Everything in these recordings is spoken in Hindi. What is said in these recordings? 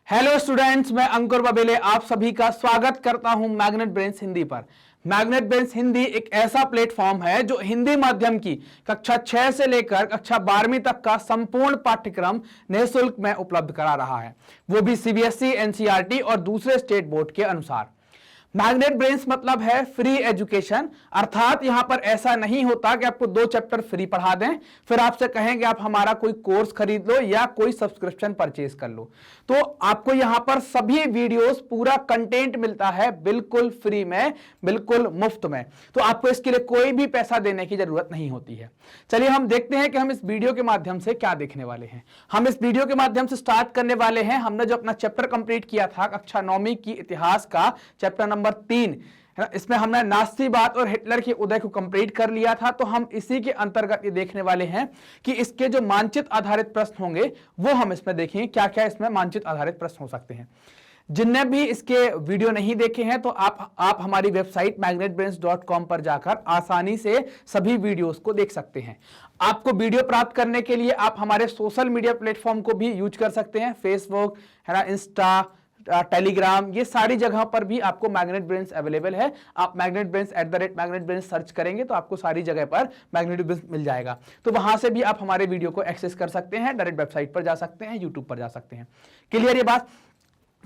हेलो स्टूडेंट्स, मैं अंकुर बबेले आप सभी का स्वागत करता हूं मैग्नेट ब्रेन्स हिंदी पर। मैग्नेट ब्रेन्स हिंदी एक ऐसा प्लेटफॉर्म है जो हिंदी माध्यम की कक्षा 6 से लेकर कक्षा 12वीं तक का संपूर्ण पाठ्यक्रम निःशुल्क में उपलब्ध करा रहा है, वो भी सीबीएसई, एनसीईआरटी और दूसरे स्टेट बोर्ड के अनुसार। मैग्नेट ब्रेन्स मतलब है फ्री एजुकेशन, अर्थात यहां पर ऐसा नहीं होता कि आपको 2 चैप्टर फ्री पढ़ा दें फिर आपसे कहेंगे आप हमारा कोई कोर्स खरीद लो या कोई सब्सक्रिप्शन परचेज कर लो। तो आपको यहां पर सभी वीडियोस, पूरा कंटेंट मिलता है बिल्कुल फ्री में, बिल्कुल मुफ्त में। तो आपको इसके लिए कोई भी पैसा देने की जरूरत नहीं होती है। चलिए हम देखते हैं कि हम इस वीडियो के माध्यम से क्या देखने वाले हैं। हम इस वीडियो के माध्यम से स्टार्ट करने वाले हैं, हमने जो अपना चैप्टर कंप्लीट किया था कक्षा 9वीं की इतिहास का चैप्टर नंबर 3, इसमें हमने नास्तीवाद और हिटलर के उदय को कंप्लीट कर लिया था। तो हम इसी के अंतर्गत ये देखने वाले हैं कि इसके जो मानचित्र आधारित प्रश्न होंगे वो हम इसमें देखेंगे, क्या क्या इसमें मानचित्र आधारित प्रश्न हो सकते हैं। जिनने भी इसके वीडियो नहीं देखे हैं तो आप हमारी वेबसाइट magnetbrains.com पर जाकर आसानी से सभी वीडियोस को देख सकते हैं। आपको वीडियो प्राप्त करने के लिए आप हमारे सोशल मीडिया प्लेटफॉर्म को भी यूज कर सकते हैं, फेसबुक है ना, इंस्टा, टेलीग्राम, ये सारी जगह पर भी आपको मैग्नेट ब्रेन्स अवेलेबल है। आप मैग्नेट ब्रेन्स @magnetbrains सर्च करेंगे तो आपको सारी जगह पर मैग्नेट ब्रेन्स मिल जाएगा। तो वहां से भी आप हमारे वीडियो को एक्सेस कर सकते हैं, डायरेक्ट वेबसाइट पर जा सकते हैं, यूट्यूब पर जा सकते हैं। क्लियर ये बात?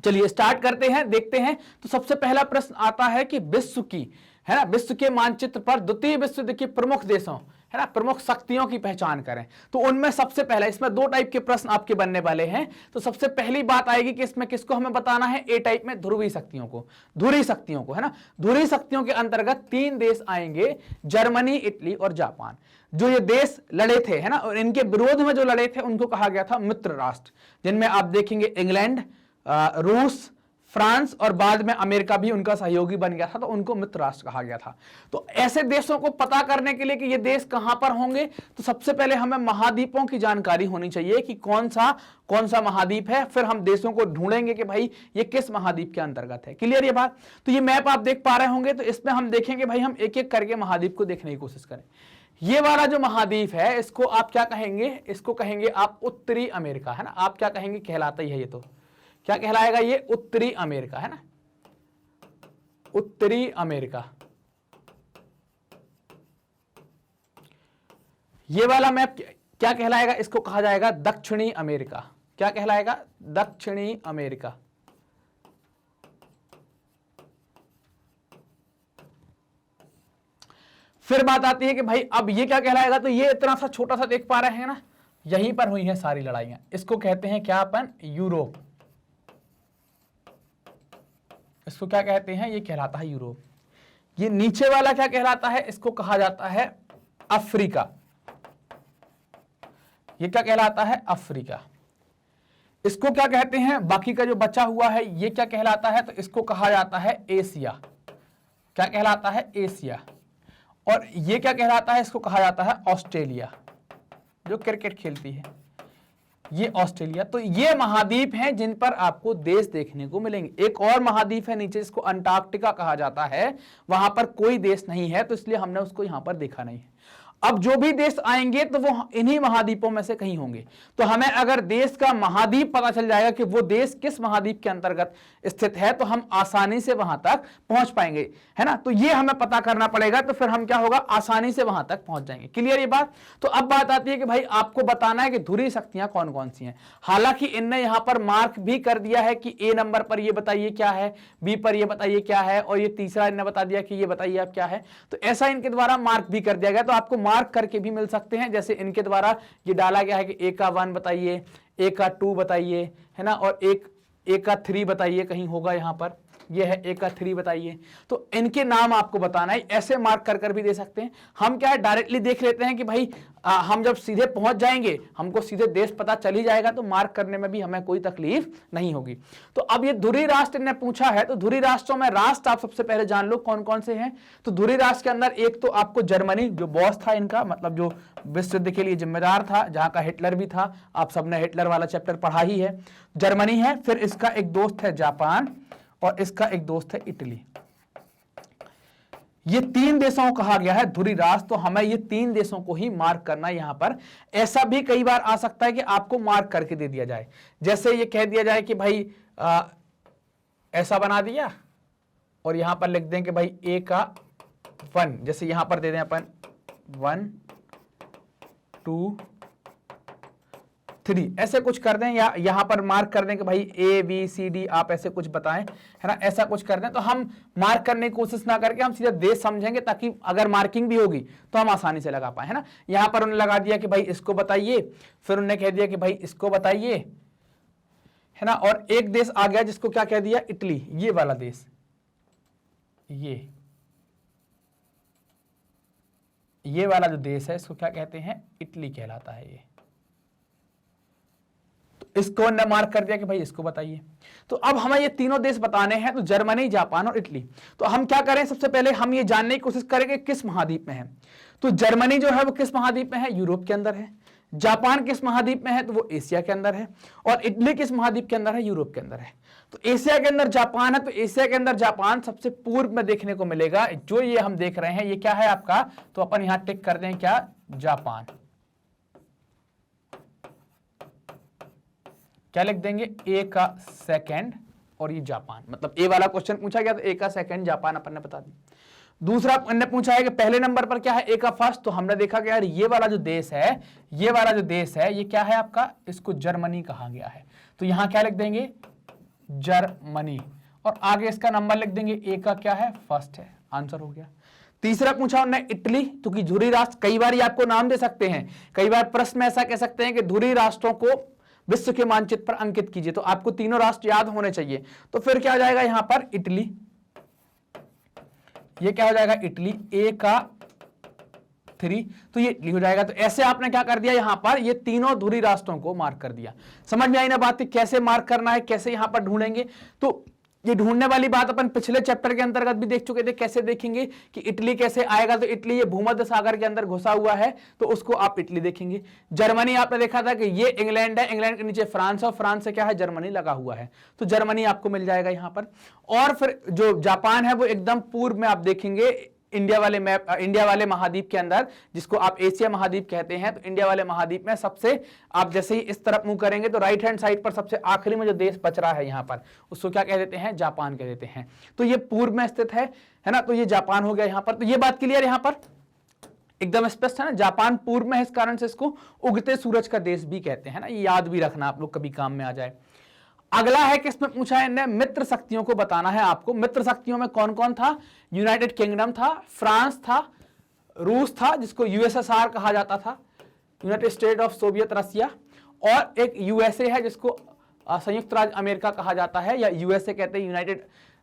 चलिए स्टार्ट करते हैं, देखते हैं। तो सबसे पहला प्रश्न आता है कि विश्व की, है ना, विश्व के मानचित्र पर द्वितीय विश्व युद्ध के प्रमुख देशों, है ना, प्रमुख शक्तियों की पहचान करें। तो उनमें सबसे पहला, इसमें 2 टाइप के प्रश्न आपके बनने वाले हैं। तो सबसे पहली बात आएगी कि इसमें किसको हमें बताना है, ए टाइप में ध्रुवीय शक्तियों को, ध्रुवीय शक्तियों को, है ना। ध्रुवीय शक्तियों के अंतर्गत 3 देश आएंगे, जर्मनी, इटली और जापान। जो ये देश लड़े थे, है ना, और इनके विरोध में जो लड़े थे उनको कहा गया था मित्र राष्ट्र, जिनमें आप देखेंगे इंग्लैंड, रूस, फ्रांस और बाद में अमेरिका भी उनका सहयोगी बन गया था, तो उनको मित्र राष्ट्र कहा गया था। तो ऐसे देशों को पता करने के लिए कि ये देश कहां पर होंगे, तो सबसे पहले हमें महाद्वीपों की जानकारी होनी चाहिए कि कौन सा महाद्वीप है। फिर हम देशों को ढूंढेंगे कि भाई ये किस महाद्वीप के अंतर्गत है। क्लियर ये बात? तो ये मैप आप देख पा रहे होंगे, तो इसमें हम देखेंगे भाई, हम एक एक करके महाद्वीप को देखने की कोशिश करें। ये वाला जो महाद्वीप है इसको आप क्या कहेंगे, इसको कहेंगे आप उत्तरी अमेरिका, है ना। आप क्या कहेंगे, कहलाता ही है ये, तो क्या कहलाएगा ये, उत्तरी अमेरिका, है ना, उत्तरी अमेरिका। ये वाला मैप क्या कहलाएगा, इसको कहा जाएगा दक्षिणी अमेरिका। क्या कहलाएगा, दक्षिणी अमेरिका। फिर बात आती है कि भाई अब ये क्या कहलाएगा, तो ये इतना सा छोटा सा देख पा रहे हैं ना, यहीं पर हुई हैं सारी लड़ाइयां। इसको कहते हैं क्या अपन, यूरोप। इसको क्या कहते हैं, ये कहलाता है यूरोप। ये नीचे वाला क्या कहलाता है, इसको कहा जाता है अफ्रीका। ये क्या कहलाता है, अफ्रीका। इसको क्या कहते हैं, बाकी का जो बचा हुआ है ये क्या कहलाता है, तो इसको कहा जाता है एशिया। क्या कहलाता है, एशिया। और ये क्या कहलाता है, इसको कहा जाता है ऑस्ट्रेलिया, जो क्रिकेट खेलती है, ये ऑस्ट्रेलिया। तो ये महाद्वीप हैं जिन पर आपको देश देखने को मिलेंगे। एक और महाद्वीप है नीचे, इसको अंटार्कटिका कहा जाता है, वहां पर कोई देश नहीं है, तो इसलिए हमने उसको यहां पर देखा नहीं है। अब जो भी देश आएंगे तो वो इन्हीं महाद्वीपों में से कहीं होंगे। तो हमें अगर देश का महाद्वीप पता चल जाएगा कि वो देश किस महाद्वीप के अंतर्गत स्थित है, तो हम आसानी से वहां तक पहुंच पाएंगे, है ना। तो ये हमें पता करना पड़ेगा, तो फिर हम क्या होगा, आसानी से वहां तक पहुंच जाएंगे। क्लियर ये बात? तो अब बात आती है कि भाई आपको बताना है कि ध्रुवीय शक्तियां कौन कौन सी हैं। हालांकि इनने यहां पर मार्क भी कर दिया है कि ए नंबर पर ये बताइए क्या है, बी पर ये बताइए क्या है, और ये तीसरा इन्होंने बता दिया कि ये बताइए आप क्या है। तो ऐसा इनके द्वारा मार्क भी कर दिया गया, तो आपको मार्क करके भी मिल सकते हैं। जैसे इनके द्वारा ये डाला गया है कि ए का 1 बताइए, ए का 2 बताइए, है ना, और ए का 3 बताइए, कहीं होगा यहां पर, ये है ए का 3 बताइए। तो इनके नाम आपको बताना है, ऐसे मार्क कर कर भी दे सकते हैं। हम क्या है, डायरेक्टली देख लेते हैं कि भाई हम जब सीधे पहुंच जाएंगे, हमको सीधे देश पता चल ही जाएगा, तो मार्क करने में भी हमें कोई तकलीफ नहीं होगी। तो अब ये ध्रुवीय राष्ट्र ने पूछा है, तो ध्रुवीय राष्ट्रों में राष्ट्र आप सबसे पहले जान लो कौन कौन से हैं। तो ध्रुवीय राष्ट्र के अंदर एक तो आपको जर्मनी, जो बॉस था इनका, मतलब जो विश्व युद्ध के लिए जिम्मेदार था, जहां का हिटलर भी था, आप सबने हिटलर वाला चैप्टर पढ़ा ही है, जर्मनी है। फिर इसका एक दोस्त है जापान, और इसका एक दोस्त है इटली। ये 3 देशों को कहा गया है ध्रुवीय राष्ट्र। तो हमें ये 3 देशों को ही मार्क करना यहां पर। ऐसा भी कई बार आ सकता है कि आपको मार्क करके दे दिया जाए, जैसे ये कह दिया जाए कि भाई ऐसा बना दिया और यहां पर लिख दें कि भाई ए का 1, जैसे यहां पर दे दें अपन 1 2 3, ऐसे कुछ कर दें, या यहां पर मार्क कर दें कि भाई ए बी सी डी, आप ऐसे कुछ बताएं, है ना, ऐसा कुछ कर दें। तो हम मार्क करने की कोशिश ना करके हम सीधा देश समझेंगे, ताकि अगर मार्किंग भी होगी तो हम आसानी से लगा पाए, है ना। यहां पर उन्होंने लगा दिया कि भाई इसको बताइए, फिर उन्होंने कह दिया कि भाई इसको बताइए, है ना। और एक देश आ गया जिसको क्या कह दिया, इटली, ये वाला देश, ये वाला जो देश है इसको क्या कहते हैं, इटली कहलाता है ये। इसको ने मार्क कर दिया कि भाई इसको बताइए। तो अब हमें ये तीनों देश बताने हैं, तो जर्मनी, जापान और इटली। तो हम क्या करें, सबसे पहले हम ये जानने की कोशिश करेंगे किस महाद्वीप में है। तो जर्मनी जो है वो किस महाद्वीप में है, यूरोप के अंदर है। जापान किस महाद्वीप में है, तो वो एशिया के अंदर है। और इटली किस महाद्वीप के अंदर है, यूरोप के अंदर है। तो एशिया के अंदर जापान है, तो एशिया के अंदर जापान सबसे पूर्व में देखने को मिलेगा। जो ये हम देख रहे हैं ये क्या है आपका, तो अपन यहां टिक कर दें क्या, जापान। क्या लिख देंगे, ए का सेकंड और ये जापान, मतलब ए वाला क्वेश्चन पूछा गया तो ए का सेकंड जापान अपन ने बता दिया। दूसरा अपन ने पूछा है कि पहले नंबर पर क्या है, ए का फर्स्ट, तो हमने देखा कि यार ये वाला जो देश है, ये वाला जो देश है ये क्या है आपका, इसको जर्मनी कहा गया है। तो यहां क्या लिख देंगे, जर्मनी, और आगे इसका नंबर लिख देंगे, ए का क्या है, फर्स्ट है, आंसर हो गया। तीसरा पूछा उन्होंने इटली, क्योंकि धुरी राष्ट्र, कई बार ये आपको नाम दे सकते हैं, कई बार प्रश्न में ऐसा कह सकते हैं कि धुरी राष्ट्रों को विश्व के मानचित्र पर अंकित कीजिए, तो आपको तीनों राष्ट्र याद होने चाहिए। तो फिर क्या हो जाएगा यहां पर, इटली, ये क्या हो जाएगा, इटली, ए का 3, तो ये इटली हो जाएगा। तो ऐसे आपने क्या कर दिया, यहां पर ये तीनों धुरी राष्ट्रों को मार्क कर दिया। समझ में आई ना बात, कैसे मार्क करना है, कैसे यहां पर ढूंढेंगे। तो ये ढूंढने वाली बात अपन पिछले चैप्टर के अंतर्गत भी देख चुके थे, कैसे देखेंगे कि इटली कैसे आएगा। तो इटली ये भूमध्य सागर के अंदर घुसा हुआ है, तो उसको आप इटली देखेंगे। जर्मनी आपने देखा था कि ये इंग्लैंड है, इंग्लैंड के नीचे फ्रांस और फ्रांस से क्या है, जर्मनी लगा हुआ है, तो जर्मनी आपको मिल जाएगा यहां पर। और फिर जो जापान है वो एकदम पूर्व में आप देखेंगे, इंडिया वाले मैप, इंडिया वाले महाद्वीप के अंदर, जिसको आप एशिया महाद्वीप कहते हैं। तो इंडिया वाले महाद्वीप में सबसे, आप जैसे ही इस तरफ मुंह करेंगे तो राइट हैंड साइड पर सबसे आखिरी में जो देश बच रहा है यहां पर, उसको क्या कह देते हैं, जापान कह देते हैं। तो ये पूर्व में स्थित है ना, तो ये जापान हो गया यहां पर। तो ये बात क्लियर यहां पर एकदम स्पष्ट है ना, जापान पूर्व में है, इस कारण से इसको उगते सूरज का देश भी कहते हैं ना, ये याद भी रखना आप लोग, कभी काम में आ जाए। अगला है कि इसमें पूछा है इन्हें मित्र शक्तियों को बताना है आपको। मित्र शक्तियों में कौन कौन था, यूनाइटेड किंगडम था, फ्रांस था, रूस था जिसको यूएसएसआर कहा जाता था, यूनाइटेड स्टेट ऑफ सोवियत रसिया, और एक यूएसए है जिसको संयुक्त राज्य अमेरिका कहा जाता है, या यूएसए कहते हैं,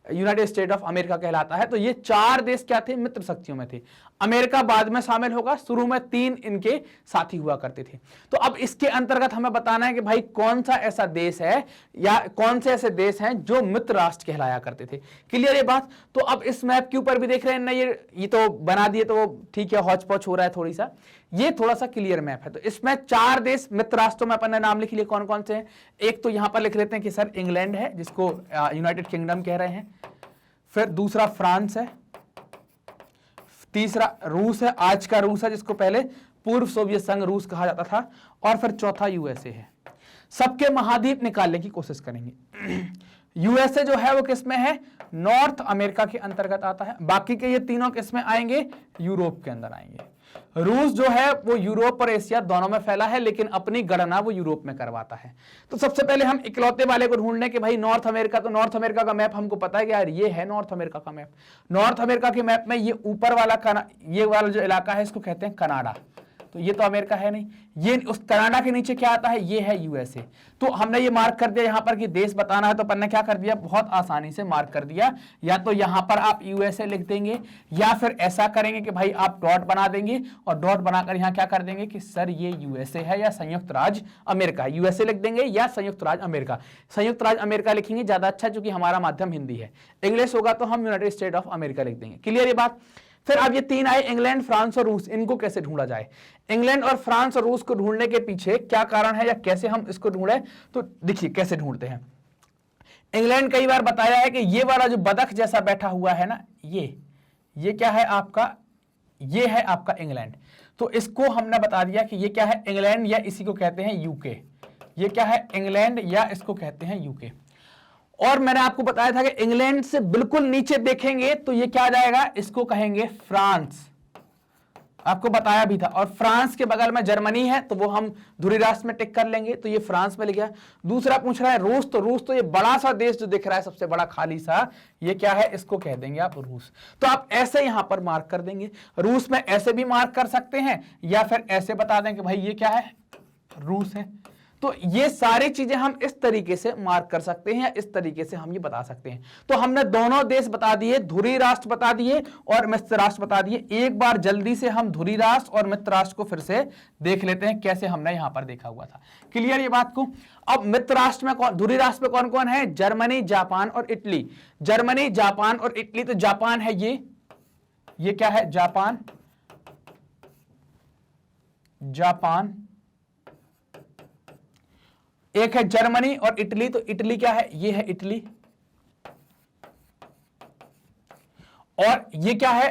यूनाइटेड स्टेट ऑफ अमेरिका कहलाता है। तो ये 4 देश क्या थे, मित्र शक्तियों में थे। अमेरिका बाद में शामिल होगा, शुरू में 3 इनके साथी हुआ करते थे। तो अब इसके अंतर्गत हमें बताना है कि भाई कौन सा ऐसा देश है या कौन से ऐसे देश हैं जो मित्र राष्ट्र कहलाया करते थे। क्लियर ये बात। तो अब इस मैप के ऊपर भी देख रहे हैं ना, ये तो बना दिए, तो ठीक है, हौच पौच हो रहा है थोड़ी सा, ये थोड़ा सा क्लियर मैप है। तो इसमें 4 देश मित्र राष्ट्रों में अपन ने नाम लिख लिए, कौन कौन से हैं। एक तो यहां पर लिख लेते हैं कि सर इंग्लैंड है, जिसको यूनाइटेड किंगडम कह रहे हैं। फिर दूसरा फ्रांस है, तीसरा रूस है, आज का रूस है जिसको पहले पूर्व सोवियत संघ रूस कहा जाता था, और फिर चौथा यूएसए है। सबके महाद्वीप निकालने की कोशिश करेंगे। यूएसए जो है वो किसमें है, नॉर्थ अमेरिका के अंतर्गत आता है। बाकी के ये तीनों किसमें आएंगे, यूरोप के अंदर आएंगे। रूस जो है वो यूरोप और एशिया दोनों में फैला है, लेकिन अपनी गणना वो यूरोप में करवाता है। तो सबसे पहले हम इकलौते वाले को ढूंढने के भाई नॉर्थ अमेरिका। तो नॉर्थ अमेरिका का मैप हमको पता है कि यार ये है नॉर्थ अमेरिका का मैप। नॉर्थ अमेरिका के मैप में ये ऊपर वाला ये वाला जो इलाका है इसको कहते हैं कनाडा। तो ये तो अमेरिका है नहीं, ये उस कनाडा के नीचे क्या आता है, ये है यूएसए। तो हमने ये मार्क कर दिया यहां पर कि देश बताना है, तो अपन ने क्या कर दिया, बहुत आसानी से मार्क कर दिया। या तो यहां पर आप यूएसए लिख देंगे, या फिर ऐसा करेंगे कि भाई आप डॉट बना देंगे, और डॉट बनाकर यहां क्या कर देंगे कि सर ये यूएसए है या संयुक्त राज्य अमेरिका। यूएसए लिख देंगे या संयुक्त राज्य अमेरिका। संयुक्त राज्य अमेरिका लिखेंगे ज्यादा अच्छा, क्योंकि हमारा माध्यम हिंदी है। इंग्लिश होगा तो हम यूनाइटेड स्टेट ऑफ अमेरिका लिख देंगे। क्लियर ये बात। फिर अब ये 3 आए, इंग्लैंड, फ्रांस और रूस। इनको कैसे ढूंढा जाए। इंग्लैंड और फ्रांस और रूस को ढूंढने के पीछे क्या कारण है, या कैसे हम इसको ढूंढे, तो देखिए कैसे ढूंढते हैं। इंग्लैंड कई बार बताया है कि ये वाला जो बदख जैसा बैठा हुआ है ना, ये क्या है आपका, ये है आपका इंग्लैंड। तो इसको हमने बता दिया कि ये क्या है, इंग्लैंड, या इसी को कहते हैं यूके। ये क्या है, इंग्लैंड, या इसको कहते हैं यूके। और मैंने आपको बताया था कि इंग्लैंड से बिल्कुल नीचे देखेंगे तो ये क्या आ जाएगा, इसको कहेंगे फ्रांस, आपको बताया भी था। और फ्रांस के बगल में जर्मनी है तो वो हम धुरी राष्ट्र में टिक कर लेंगे, तो ये फ्रांस में लिख गया। दूसरा पूछ रहा है रूस, तो रूस तो ये बड़ा सा देश जो दिख रहा है सबसे बड़ा खाली सा, ये क्या है, इसको कह देंगे आप रूस। तो आप ऐसे यहां पर मार्क कर देंगे, रूस में ऐसे भी मार्क कर सकते हैं या फिर ऐसे बता दें कि भाई ये क्या है, रूस है। तो ये सारी चीजें हम इस तरीके से मार्क कर सकते हैं या इस तरीके से हम ये बता सकते हैं। तो हमने दोनों देश बता दिए, धुरी राष्ट्र बता दिए और मित्र राष्ट्र बता दिए। एक बार जल्दी से हम धुरी राष्ट्र और मित्र राष्ट्र को फिर से देख लेते हैं कैसे हमने यहां पर देखा हुआ था। क्लियर ये बात को। अब मित्र राष्ट्र में कौन, धुरी राष्ट्र में कौन कौन है, जर्मनी, जापान और इटली। जर्मनी, जापान और इटली, तो जापान है ये क्या है, जापान, जापान एक है जर्मनी, और इटली, तो इटली क्या है, ये है इटली। और ये क्या है,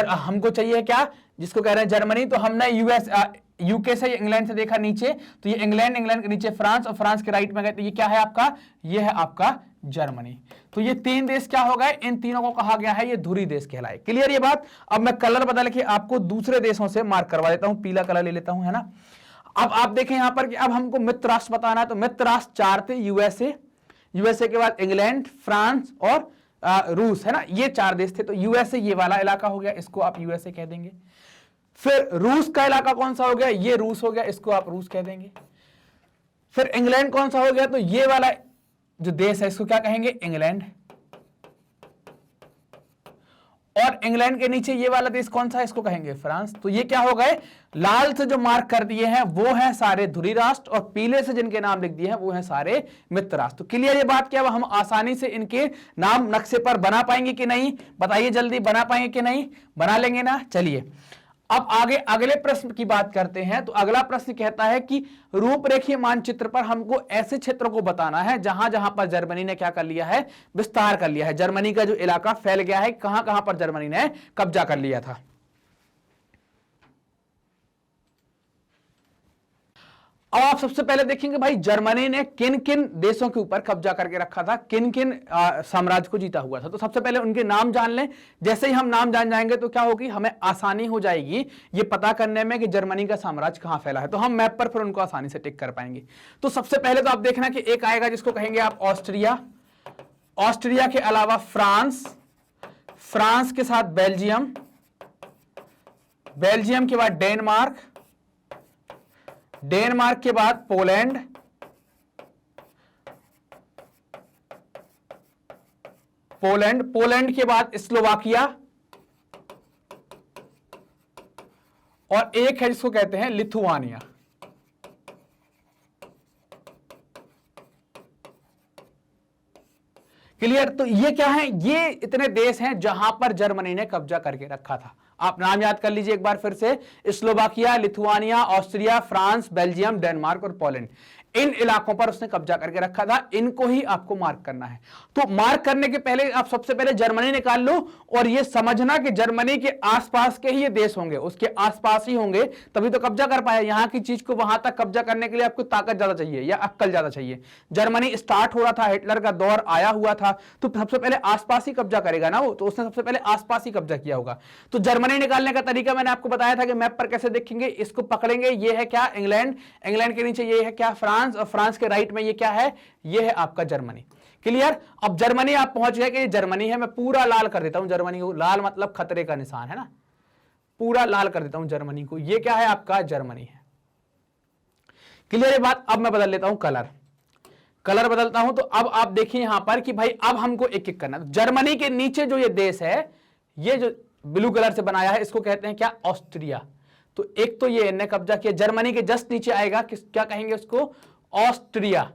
हमको चाहिए क्या, जिसको कह रहे हैं जर्मनी, तो हमने यूके से, इंग्लैंड से देखा नीचे, तो ये इंग्लैंड, इंग्लैंड के नीचे फ्रांस, और फ्रांस के राइट में गए तो ये क्या है आपका, ये है आपका जर्मनी। तो ये तीन देश क्या हो गए, इन तीनों को कहा गया है ये धुरी देश कहलाए। क्लियर ये बात। अब मैं कलर बदल के आपको दूसरे देशों से मार्क करवा देता हूं, पीला कलर ले लेता हूं, है ना। अब आप देखें यहां पर कि अब हमको मित्र राष्ट्र बताना है, तो मित्र राष्ट्र चार थे, यूएसए के बाद इंग्लैंड, फ्रांस और रूस, है ना, ये चार देश थे। तो यूएसए ये वाला इलाका हो गया, इसको आप यूएसए कह देंगे। फिर रूस का इलाका कौन सा हो गया, ये रूस हो गया, इसको आप रूस कह देंगे। फिर इंग्लैंड कौन सा हो गया, तो ये वाला जो देश है इसको क्या कहेंगे, इंग्लैंड। और इंग्लैंड के नीचे ये वाला देश कौन सा है, इसको कहेंगे फ्रांस। तो ये क्या हो गए, लाल से जो मार्क कर दिए हैं वो हैं सारे धुरी राष्ट्र, और पीले से जिनके नाम लिख दिए हैं वो हैं सारे मित्र राष्ट्र। तो क्लियर ये बात क्या, हम आसानी से इनके नाम नक्शे पर बना पाएंगे कि नहीं, बताइए जल्दी, बना पाएंगे कि नहीं, बना लेंगे ना। चलिए अब आगे अगले प्रश्न की बात करते हैं। तो अगला प्रश्न कहता है कि रूपरेखीय मानचित्र पर हमको ऐसे क्षेत्रों को बताना है जहां जहां पर जर्मनी ने क्या कर लिया है, विस्तार कर लिया है, जर्मनी का जो इलाका फैल गया है, कहां कहां पर जर्मनी ने कब्जा कर लिया था। अब आप सबसे पहले देखेंगे भाई जर्मनी ने किन किन देशों के ऊपर कब्जा करके रखा था, किन किन साम्राज्य को जीता हुआ था। तो सबसे पहले उनके नाम जान लें। जैसे ही हम नाम जान जाएंगे तो क्या होगी, हमें आसानी हो जाएगी ये पता करने में कि जर्मनी का साम्राज्य कहां फैला है। तो हम मैप पर फिर उनको आसानी से टिक कर पाएंगे। तो सबसे पहले तो आप देखना कि एक आएगा जिसको कहेंगे आप ऑस्ट्रिया, ऑस्ट्रिया के अलावा फ्रांस, फ्रांस के साथ बेल्जियम, बेल्जियम के बाद डेनमार्क, डेनमार्क के बाद पोलैंड, पोलैंड के बाद स्लोवाकिया, और एक है जिसको कहते हैं लिथुआनिया। क्लियर। तो ये क्या है, ये इतने देश हैं जहां पर जर्मनी ने कब्जा करके रखा था। आप नाम याद कर लीजिए एक बार फिर से, Slovakia, Lithuania, Austria, France, Belgium, Denmark और पोलैंड, इन इलाकों पर उसने कब्जा करके रखा था। इनको ही आपको मार्क करना है। तो मार्क करने के पहले आप सबसे पहले जर्मनी निकाल लो, और ये समझना कि जर्मनी के आसपास के ही ये देश होंगे, उसके आसपास ही होंगे, तभी तो कब्जा कर पाया। यहां की चीज को वहां तक कब्जा करने के लिए आपको ताकत ज्यादा चाहिए या अक्ल ज्यादा चाहिए। जर्मनी स्टार्ट हो रहा था, हिटलर का दौर आया हुआ था, तो सबसे पहले आसपास ही कब्जा करेगा ना वो, तो उसने सबसे पहले आसपास ही कब्जा किया होगा। तो जर्मनी निकालने का तरीका मैंने आपको बताया था कि मैप पर कैसे देखेंगे, इसको पकड़ेंगे, ये है क्या, इंग्लैंड, इंग्लैंड के नीचे ये है क्या, फ्रांस, और फ्रांस के राइट में ये क्या है, ये है आपका जर्मनी। क्लियर। अब जर्मनी आप पहुंच गए कि ये जर्मनी है। मैं पूरा लाल कर देता हूं जर्मनी को, लाल मतलब खतरे का निशान है ना, पूरा लाल कर देता हूं जर्मनी को, ये क्या है आपका जर्मनी है। क्लियर ये बात। अब मैं बदल लेता हूं कलर, कलर बदलता हूं। तो अब आप देखिए यहां पर कि भाई अब हमको एक एक करना है। जर्मनी के नीचे जो ये देश है, ये जो ब्लू कलर से बनाया है, इसको कहते हैं क्या, ऑस्ट्रिया। तो एक तो ये इन्हें कब्जा किया। जर्मनी के जस्ट नीचे आएगा क्या कहेंगे उसको, ऑस्ट्रिया।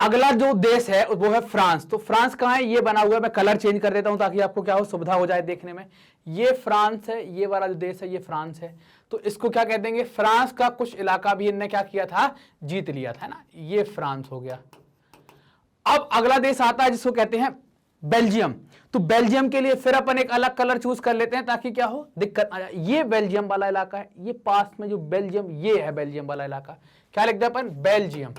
अगला जो देश है वो है फ्रांस। तो फ्रांस कहां है, ये बना हुआ है, मैं कलर चेंज कर देता हूं ताकि आपको क्या हो, सुविधा हो जाए देखने में। ये फ्रांस है, ये वाला जो देश है ये फ्रांस है। तो इसको क्या कह देंगे, फ्रांस का कुछ इलाका भी इनने क्या किया था, जीत लिया था ना, ये फ्रांस हो गया। अब अगला देश आता है जिसको कहते हैं बेल्जियम। तो बेल्जियम के लिए फिर अपन एक अलग कलर चूज कर लेते हैं ताकि क्या हो, दिक्कत आ जाए। ये बेल्जियम वाला इलाका है, ये पास में जो बेल्जियम, ये है बेल्जियम वाला इलाका, क्या लिखते हैं अपन, बेल्जियम।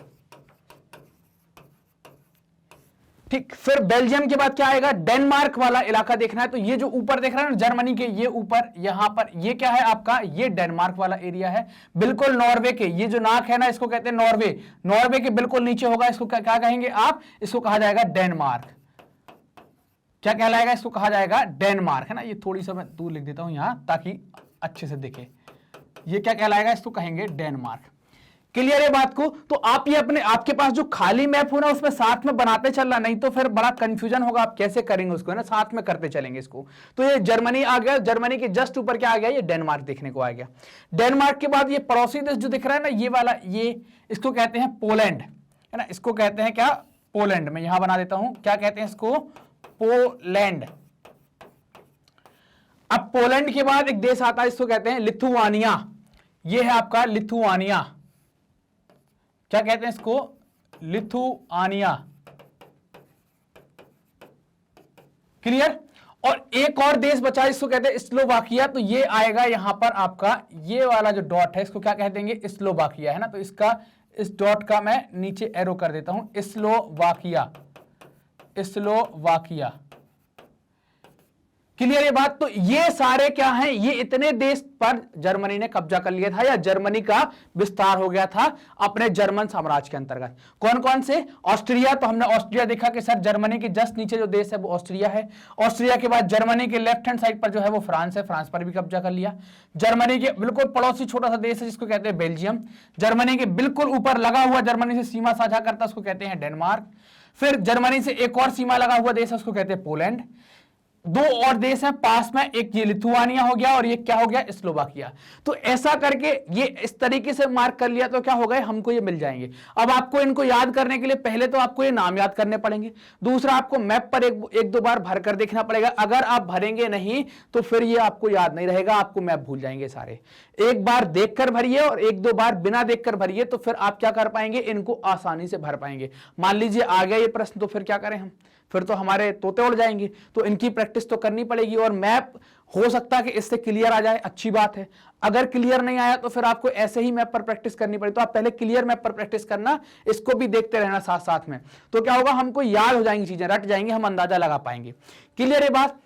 ठीक, फिर बेल्जियम के बाद क्या आएगा, डेनमार्क वाला इलाका देखना है। तो ये जो ऊपर देख रहा है ना जर्मनी के, ये ऊपर यहां पर ये क्या है आपका, ये डेनमार्क वाला एरिया है। बिल्कुल नॉर्वे के, ये जो नाक है ना इसको कहते हैं नॉर्वे, नॉर्वे के बिल्कुल नीचे होगा, इसको क्या कहेंगे आप, इसको कहा जाएगा डेनमार्क। क्या कहलाएगा, इसको कहा जाएगा डेनमार्क, है ना। ये थोड़ी सा मैं दूर लिख देता हूं यहां ताकि अच्छे से दिखे। ये क्या कहलाएगा, इसको कहेंगे डेनमार्क। क्लियर है बात को। तो आप ये अपने, आपके पास जो खाली मैप हो ना उसमें साथ में बनाते चलना, नहीं तो फिर बड़ा कंफ्यूजन होगा, आप कैसे करेंगे उसको, है ना, साथ में करते चलेंगे इसको। तो ये जर्मनी आ गया, जर्मनी के जस्ट ऊपर क्या आ गया, ये डेनमार्क देखने को आ गया। डेनमार्क के बाद ये पड़ोसी देश जो दिख रहा है ना ये वाला, ये इसको कहते हैं पोलैंड, है ना, इसको कहते हैं क्या, पोलैंड। मैं यहां बना देता हूं, क्या कहते हैं इसको, पोलैंड। अब पोलैंड के बाद एक देश आता है, इसको कहते हैं लिथुआनिया। ये है आपका लिथुआनिया, क्या कहते हैं इसको, लिथुआनिया। क्लियर। और एक और देश बचा इसको कहते हैं स्लोवाकिया। तो ये आएगा यहां पर आपका, ये वाला जो डॉट है इसको क्या कह देंगे, स्लोवाकिया, है ना। तो इसका, इस डॉट का मैं नीचे एरो कर देता हूं, स्लोवाकिया, स्लोवाकिया। क्लियर ये बात। तो ये सारे क्या हैं, ये इतने देश पर जर्मनी ने कब्जा कर लिया था या जर्मनी का विस्तार हो गया था अपने जर्मन साम्राज्य के अंतर्गत। कौन कौन से, ऑस्ट्रिया, तो हमने ऑस्ट्रिया देखा कि सर जर्मनी के जस्ट नीचे जो देश है वो ऑस्ट्रिया है। ऑस्ट्रिया के बाद जर्मनी के लेफ्ट हैंड साइड पर जो है वो फ्रांस है, फ्रांस पर भी कब्जा कर लिया। जर्मनी के बिल्कुल पड़ोसी छोटा सा देश है जिसको कहते हैं बेल्जियम। जर्मनी के बिल्कुल ऊपर लगा हुआ, जर्मनी से सीमा साझा करता, उसको कहते हैं डेनमार्क। फिर जर्मनी से एक और सीमा लगा हुआ देश है, उसको कहते हैं पोलैंड। दो और देश हैं पास में, एक ये लिथुआनिया हो गया और ये क्या हो गया, स्लोवाकिया। तो ऐसा करके ये इस तरीके से मार्क कर लिया तो क्या हो गए, हमको ये मिल जाएंगे। अब आपको इनको याद करने के लिए पहले तो आपको ये नाम याद करने पड़ेंगे, दूसरा आपको मैप पर एक दो बार भर कर देखना पड़ेगा। अगर आप भरेंगे नहीं तो फिर ये आपको याद नहीं रहेगा, आपको मैप भूल जाएंगे सारे। एक बार देखकर भरिए और एक दो बार बिना देखकर भरिए, तो फिर आप क्या कर पाएंगे, इनको आसानी से भर पाएंगे। मान लीजिए आ गया ये प्रश्न, तो फिर क्या करें हम, फिर तो हमारे तोते उड़ जाएंगे। तो इनकी प्रैक्टिस तो करनी पड़ेगी। और मैप हो सकता है कि इससे क्लियर आ जाए, अच्छी बात है। अगर क्लियर नहीं आया तो फिर आपको ऐसे ही मैप पर प्रैक्टिस करनी पड़ेगी। तो आप पहले क्लियर मैप पर प्रैक्टिस करना, इसको भी देखते रहना साथ साथ में। तो क्या होगा, हमको याद हो जाएंगी चीजें, रट जाएंगे, हम अंदाजा लगा पाएंगे। क्लियर है बात।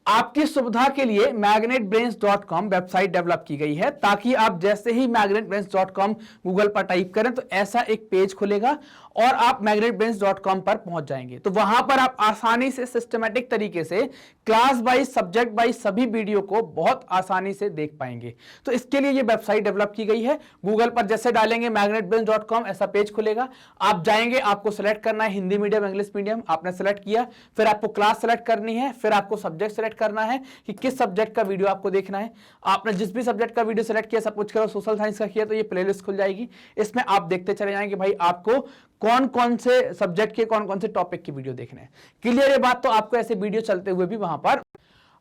आपकी सुविधा के लिए magnetbrains.com वेबसाइट डेवलप की गई है, ताकि आप जैसे ही magnetbrains.com गूगल पर टाइप करें तो ऐसा एक पेज खुलेगा और आप magnetbrains.com पर पहुंच जाएंगे। तो वहां पर आप आसानी से सिस्टमैटिक तरीके से क्लास वाइज, सब्जेक्ट वाइज सभी वीडियो को बहुत आसानी से देख पाएंगे। तो इसके लिए ये वेबसाइट डेवलप की गई है। गूगल पर जैसे डालेंगे magnetbrains.com ऐसा पेज खुलेगा, आप जाएंगे, आपको सिलेक्ट करना है हिंदी मीडियम, इंग्लिश मीडियम, आपने सेलेक्ट किया, फिर आपको क्लास सेलेक्ट करनी है, फिर आपको सब्जेक्ट सेलेक्ट करना है कि किस सब्जेक्ट का वीडियो आपको देखना है। आपने जिस भी सब्जेक्ट का वीडियो सेलेक्ट किया, सपोज करो सोशल साइंस का किया, तो ये प्लेलिस्ट खुल जाएगी। इसमें आप देखते चले जाएंगे भाई आपको कौन कौन से सब्जेक्ट के कौन कौन से टॉपिक की वीडियो देखने हैं। क्लियर है बात। तो आपको ऐसे वीडियो चलते हुए भी वहां पर।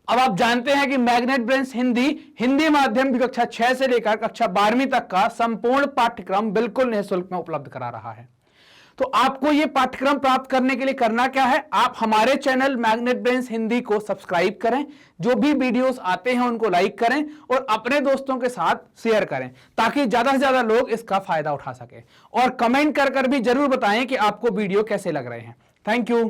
अब आप जानते हैं कि मैग्नेट ब्रेन्स हिंदी माध्यम की कक्षा 6 से लेकर कक्षा 12वीं तक का संपूर्ण पाठ्यक्रम बिल्कुल निःशुल्क में उपलब्ध करा रहा है। तो आपको यह पाठ्यक्रम प्राप्त करने के लिए करना क्या है, आप हमारे चैनल मैग्नेट ब्रेन्स हिंदी को सब्सक्राइब करें, जो भी वीडियोस आते हैं उनको लाइक करें और अपने दोस्तों के साथ शेयर करें, ताकि ज्यादा से ज्यादा लोग इसका फायदा उठा सके। और कमेंट कर भी जरूर बताएं कि आपको वीडियो कैसे लग रहे हैं। Thank you.